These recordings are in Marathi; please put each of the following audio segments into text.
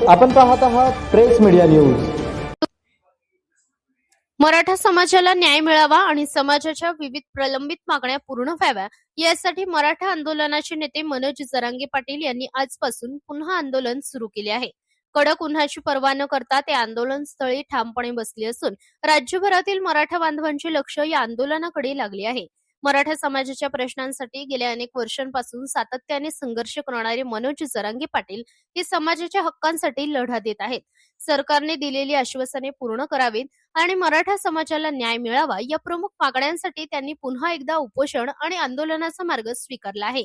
आपण पाहत आहात प्रेस मीडिया न्यूज। मराठा समाजाला न्याय मिळावा आणि समाजाच्या विविध प्रलंबित मागण्या पूर्ण व्हाव्या यासाठी मराठा आंदोलनाचे नेते मनोज जरांगे पाटील यांनी आजपासून पुन्हा आंदोलन सुरू केले आहे। कडक उन्हाची पर्वा न करता ते आंदोलन स्थळी ठामपणे बसले असून राज्यभरातील मराठा बांधवांचे लक्ष या आंदोलनाकडे लागले आहे। मराठा समाजाच्या प्रश्नांसाठी गेल्या अनेक वर्षांपासून सातत्याने संघर्ष करणारे मनोज जरांगे पाटील हे समाजाच्या हक्कांसाठी लढा देत आहेत। सरकारने दिलेली आश्वासने पूर्ण करावीत आणि मराठा समाजाला न्याय मिळावा या प्रमुख मागण्यांसाठी त्यांनी पुन्हा एकदा उपोषण आणि आंदोलनाचा मार्ग स्वीकारला आहे।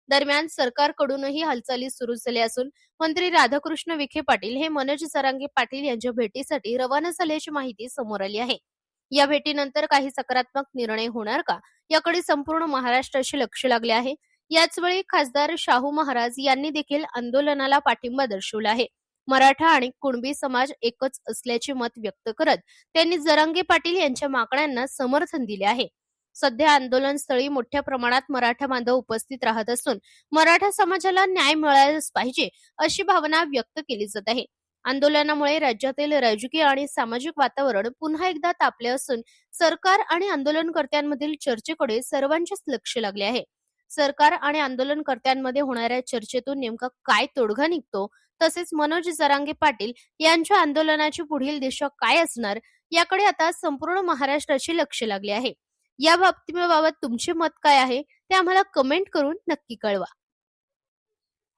दरम्यान सरकारकडूनही हालचाली सुरू झाल्या असून मंत्री राधाकृष्ण विखे पाटील हे मनोज जरांगे पाटील यांच्या भेटीसाठी रवाना झाल्याची माहिती समोर आली आहे। या भेटीनंतर काही सकारात्मक निर्णय होणार का याकडे संपूर्ण महाराष्ट्राचे लक्ष लागले आहे। याचवेळी खासदार शाहू महाराज यांनी देखील आंदोलनाला पाठिंबा दर्शवला आहे। मराठा आणि कुणबी समाज एकच असल्याचे मत व्यक्त करत त्यांनी जरांगे पाटील यांच्या मागण्यांना समर्थन दिले आहे। सध्या आंदोलनस्थळी मोठ्या प्रमाणात मराठा बांधव उपस्थित राहत असून मराठा समाजाला न्याय मिळालाच पाहिजे अशी भावना व्यक्त केली जात आहे। आंदोलनामुळे राज्यातील राजकीय आणि सामाजिक वातावरण पुन्हा एकदा तापले असून सरकार आणि आंदोलनकर्त्यांमधील चर्चेकडे सर्वांचेच लक्ष लागले आहे। सरकार आणि आंदोलनकर्त्यांमध्ये होणाऱ्या चर्चेतून नेमका काय तोडगा निघतो, तसेच मनोज जरांगे पाटील यांच्या आंदोलनाची पुढील दिशा काय असणार याकडे आता संपूर्ण महाराष्ट्राचे लक्ष लागले आहे। या बाबतीबाबत तुमचे मत काय आहे ते आम्हाला कमेंट करून नक्की कळवा।